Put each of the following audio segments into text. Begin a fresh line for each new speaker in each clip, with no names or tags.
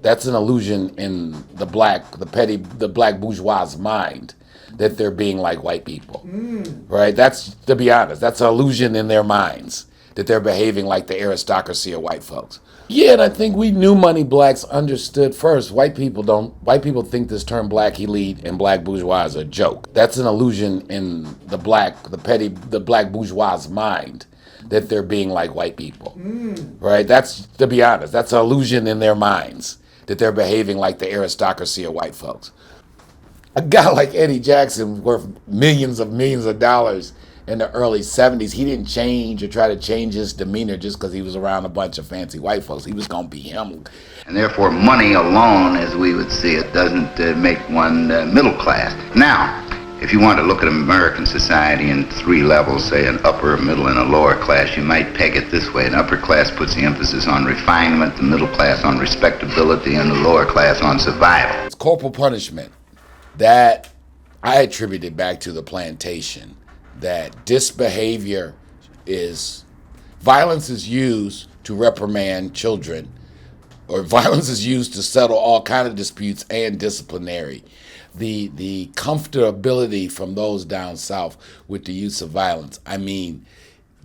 That's an illusion in the black bourgeois mind that they're being like white people, right? That's, to be honest, that's an illusion in their minds that they're behaving like the aristocracy of white folks. Yeah, and I think we new money blacks understood first. White people don't. White people think this term black elite and black bourgeois is a joke. That's an illusion in the black bourgeois mind that they're being like white people, right? That's, to be honest, that's an illusion in their minds that they're behaving like the aristocracy of white folks. A guy like Eddie Jackson, worth millions of dollars in the early 70s, he didn't change or try to change his demeanor just because he was around a bunch of fancy white folks. He was going to be him.
And therefore, money alone, as we would see it, doesn't make one middle class. Now, if you want to look at American society in three levels, say an upper, a middle, and a lower class, you might peg it this way. An upper class puts the emphasis on refinement, the middle class on respectability, and the lower class on survival.
It's Corporal Punishment. That I attributed back to the plantation, that disbehavior is, violence is used to reprimand children, or violence is used to settle all kind of disputes and disciplinary. The comfortability from those down south with the use of violence. I mean,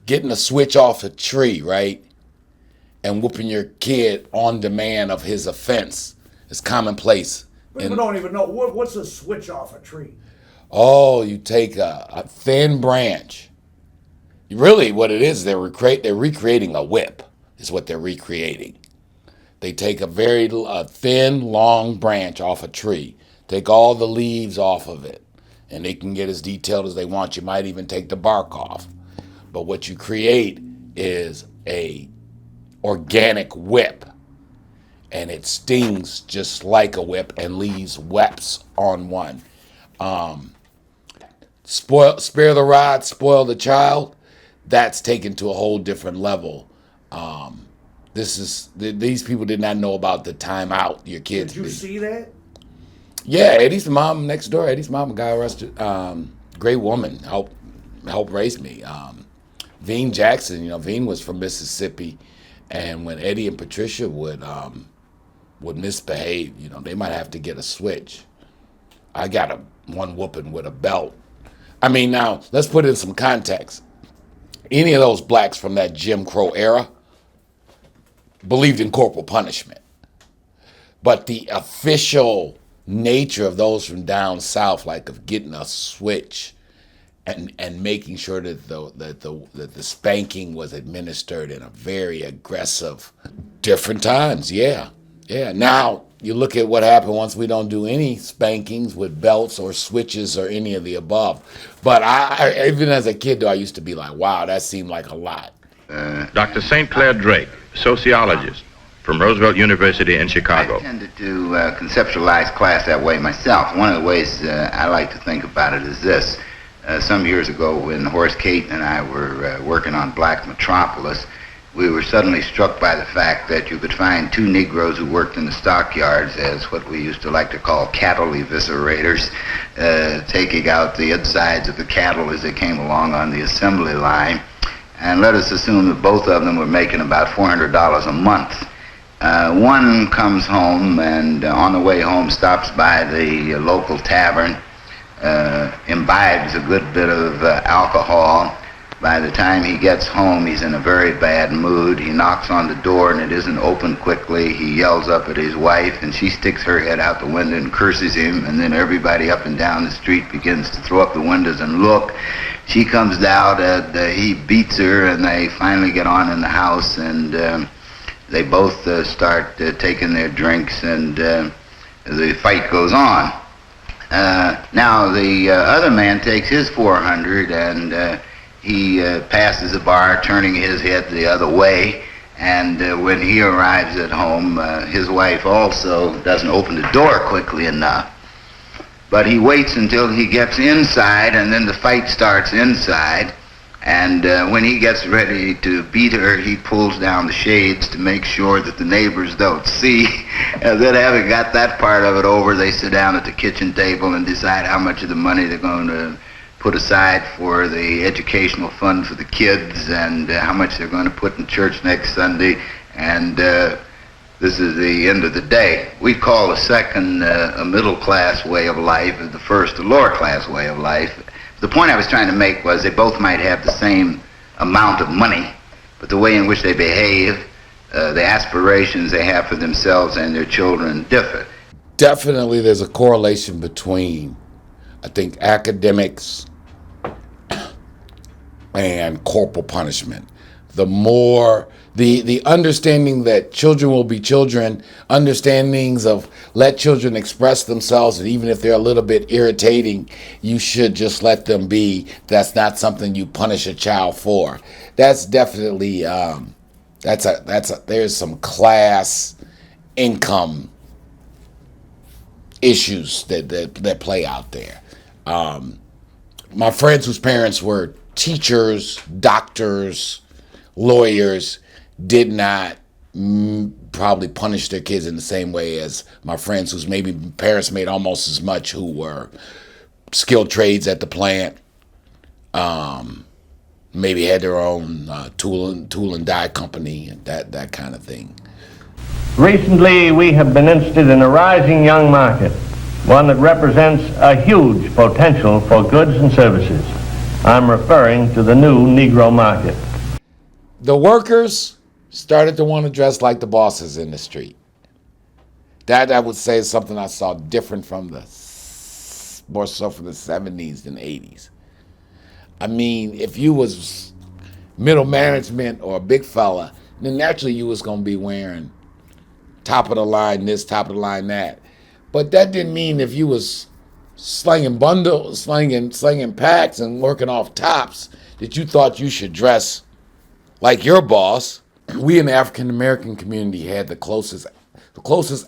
getting a switch off a tree, right? And whooping your kid on demand of his offense is commonplace.
People don't even know what's a switch off a tree.
Oh, you take a thin branch. Really, what it is, they're recreating a whip. Is what they're recreating. They take a very thin, long branch off a tree, take all the leaves off of it, and they can get as detailed as they want. You might even take the bark off. But what you create is a organic whip. And it stings just like a whip and leaves webs on one. Spare the rod, spoil the child. That's taken to a whole different level. These people did not know about the timeout your kids.
Did you see that?
Yeah, Eddie's mom next door. Eddie's mom got arrested. Great woman, helped raise me. Veen Jackson, Veen was from Mississippi, and when Eddie and Patricia would misbehave, they might have to get a switch. I got one whooping with a belt. I mean, now, let's put it in some context. Any of those blacks from that Jim Crow era believed in corporal punishment. But the official nature of those from down south, like of getting a switch and making sure that the spanking was administered in a very aggressive, different times, yeah. Now, you look at what happened once we don't do any spankings with belts or switches or any of the above. But I even as a kid, though, I used to be like, wow, that seemed like a lot.
Dr. St. Clair Drake, sociologist from Roosevelt University in Chicago.
I tended to conceptualize class that way myself. One of the ways I like to think about it is this. Some years ago, when Horace Cate and I were working on Black Metropolis, we were suddenly struck by the fact that you could find two Negroes who worked in the stockyards as what we used to like to call cattle eviscerators, taking out the insides of the cattle as they came along on the assembly line. And let us assume that both of them were making about $400 a month. One comes home and on the way home stops by the local tavern, imbibes a good bit of alcohol. By the time he gets home, he's in a very bad mood. He knocks on the door and it isn't opened quickly. He yells up at his wife and she sticks her head out the window and curses him, and then everybody up and down the street begins to throw up the windows and look. She comes out and he beats her, and they finally get on in the house, and they both start taking their drinks, and the fight goes on. Now the other man takes his 400 and he passes the bar, turning his head the other way, and when he arrives at home, his wife also doesn't open the door quickly enough. But he waits until he gets inside, and then the fight starts inside. And when he gets ready to beat her, he pulls down the shades to make sure that the neighbors don't see. And then having got that part of it over, they sit down at the kitchen table and decide how much of the money they're going to put aside for the educational fund for the kids, and how much they're going to put in church next Sunday. And This is the end of the day. We call the second a middle-class way of life, and the first a lower-class way of life. The point I was trying to make was they both might have the same amount of money, but the way in which they behave, the aspirations they have for themselves and their children differ.
Definitely there's a correlation between, I think, academics and corporal punishment. The more, the understanding that children will be children, understandings of let children express themselves, and even if they're a little bit irritating, you should just let them be. That's not something you punish a child for. That's definitely, there's some class income issues that play out there. My friends whose parents were teachers, doctors, lawyers did not probably punish their kids in the same way as my friends whose maybe parents made almost as much, who were skilled trades at the plant, maybe had their own tool and die company, and that kind of thing.
Recently, we have been interested in a rising young market, one that represents a huge potential for goods and services. I'm referring to the new Negro Market.
The workers started to want to dress like the bosses in the street. That, I would say, is something I saw different from more so from the 70s and 80s. I mean, if you was middle management or a big fella, then naturally you was going to be wearing top of the line this, top of the line that. But that didn't mean if you was slinging bundles, slinging packs and working off tops that you thought you should dress like your boss. We in the African American community had the closest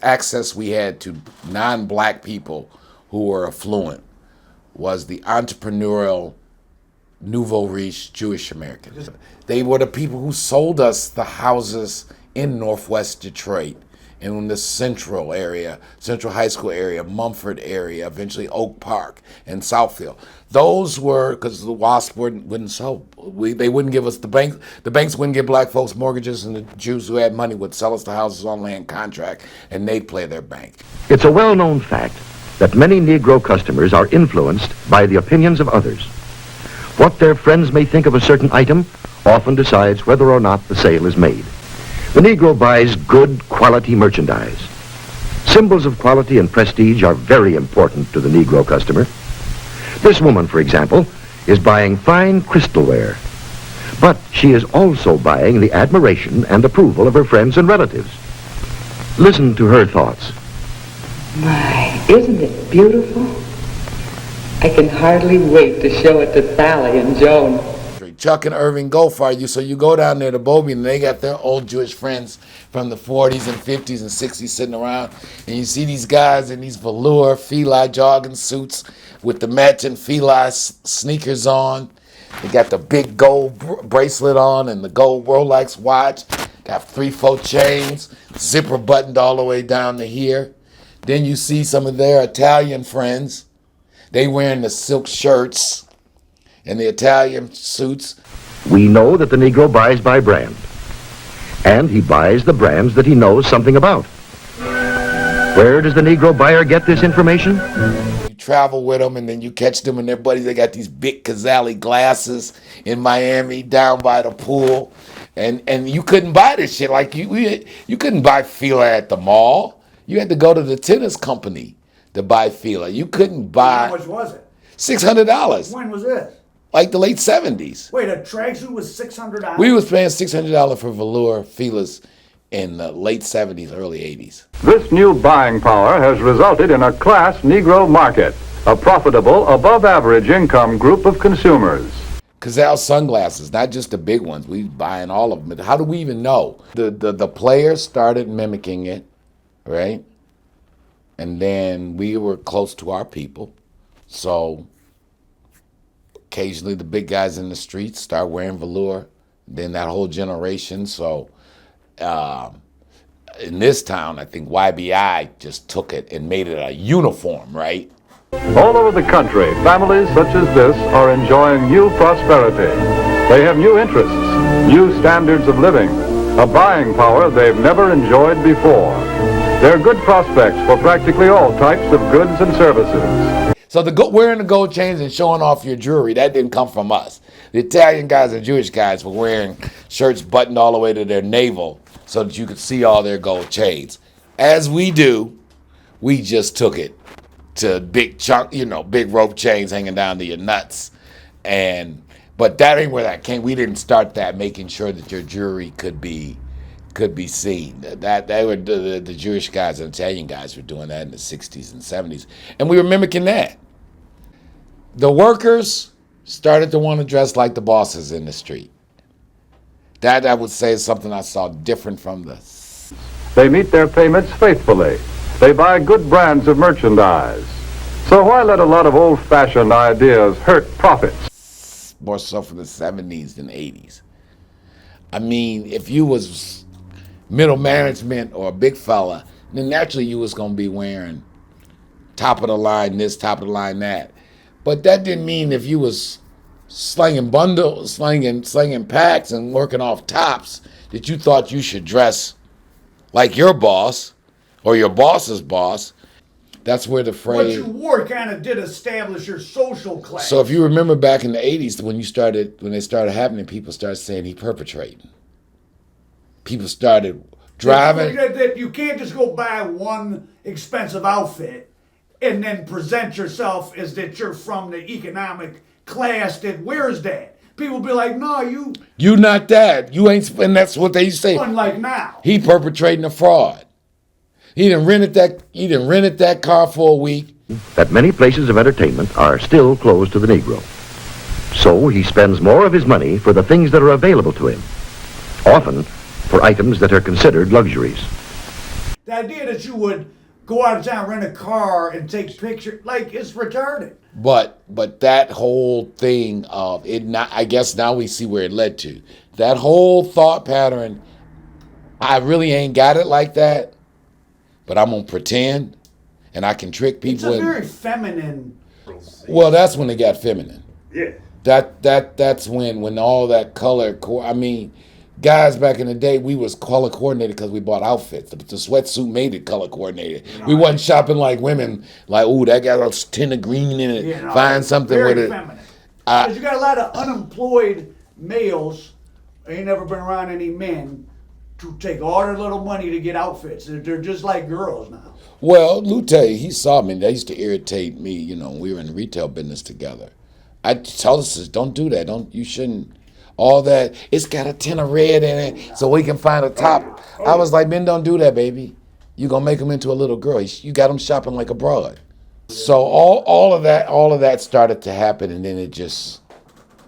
access we had to non-black people who were affluent was the entrepreneurial nouveau riche Jewish Americans. They were the people who sold us the houses in Northwest Detroit, in the central area, Central High School area, Mumford area, eventually Oak Park and Southfield. Those were, because the WASP wouldn't sell, they wouldn't give us the banks wouldn't give black folks mortgages, and the Jews who had money would sell us the houses on land contract, and they'd play their bank.
It's a well-known fact that many Negro customers are influenced by the opinions of others. What their friends may think of a certain item often decides whether or not the sale is made. The Negro buys good quality merchandise. Symbols of quality and prestige are very important to the Negro customer. This woman, for example, is buying fine crystalware, but she is also buying the admiration and approval of her friends and relatives. Listen to her thoughts.
My, isn't it beautiful? I can hardly wait to show it to Sally and Joan.
Chuck and Irving Goldfarb, so you go down there to Bobby and they got their old Jewish friends from the 40s and 50s and 60s sitting around, and you see these guys in these velour Feli jogging suits with the matching Feli sneakers on. They got the big gold bracelet on and the gold Rolex watch, got 3/4 chains, zipper buttoned all the way down to here. Then you see some of their Italian friends. They wearing the silk shirts and the Italian suits.
We know that the Negro buys by brand, and he buys the brands that he knows something about. Where does the Negro buyer get this information?
You travel with them, and then you catch them and their buddies. They got these big Casale glasses in Miami down by the pool, and you couldn't buy this shit. Like you couldn't buy Fila at the mall. You had to go to the tennis company to buy Fila. You couldn't buy.
How much was it?
$600.
When was this?
Like the late 70s.
Wait, a tracksuit was $600?
We was paying $600 for velour Filas in the late 70s, early 80s.
This new buying power has resulted in a class Negro market, a profitable, above-average income group of consumers.
Cazal sunglasses, not just the big ones. We buying all of them. How do we even know? The players started mimicking it, right? And then we were close to our people, so occasionally the big guys in the streets start wearing velour, then that whole generation. So in this town, I think YBI just took it and made it a uniform, right?
All over the country, families such as this are enjoying new prosperity. They have new interests, new standards of living, a buying power they've never enjoyed before. They're good prospects for practically all types of goods and services.
So wearing the gold chains and showing off your jewelry, that didn't come from us. The Italian guys and Jewish guys were wearing shirts buttoned all the way to their navel so that you could see all their gold chains. As we do, we just took it to big chunk, big rope chains hanging down to your nuts. But that ain't where that came. We didn't start that, making sure that your jewelry could be seen. That they were the Jewish guys and Italian guys were doing that in the 60s and 70s, and we were mimicking that. The workers started to want to dress like the bosses in the street. That I would say is something I saw different from the.
They meet their payments faithfully. They buy good brands of merchandise. So why let a lot of old-fashioned ideas hurt profits?
More so from the 70s than 80s. I mean, if you was middle management or a big fella, then naturally you was going to be wearing top of the line this, top of the line that. But that didn't mean if you was slinging bundles, slinging packs and working off tops that you thought you should dress like your boss or your boss's boss. That's where the phrase.
What you wore kind of did establish your social class.
So if you remember back in the 80s when they started happening, people started saying he perpetrating. People started driving.
That you can't just go buy one expensive outfit and then present yourself as that you're from the economic class that wears that. People be like, no, you
not that. You ain't, and that's what they used to say.
Unlike now.
He perpetrating a fraud. He done rented that car for a week.
That many places of entertainment are still closed to the Negro. So he spends more of his money for the things that are available to him, often for items that are considered luxuries.
The idea that you would go out of town, rent a car, and take pictures, like, it's retarded.
But that whole thing of it, I guess now we see where it led to. That whole thought pattern, I really ain't got it like that, but I'm gonna pretend, and I can trick people.
It's a very feminine.
Well, that's when they got feminine.
Yeah.
That's when all that color. I mean, guys back in the day, we was color coordinated because we bought outfits. The sweatsuit made it color coordinated. We wasn't shopping like women, like, ooh, that got a tint of green in it.
Yeah, no,
Find something
very
with it.
Feminine. Because you got a lot of unemployed males. Ain't never been around any men to take all their little money to get outfits. They're just like girls now.
Well, Lou tell you, he saw me. That used to irritate me. We were in the retail business together. I tell us, don't do that. You shouldn't. All that, it's got a tint of red in it, so we can find a top. I was like, men, don't do that, baby. You gonna make them into a little girl. You got them shopping like a broad. So all of that started to happen, and then it just,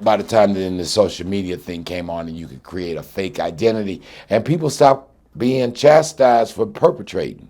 by the time then the social media thing came on, and you could create a fake identity, and people stopped being chastised for perpetrating.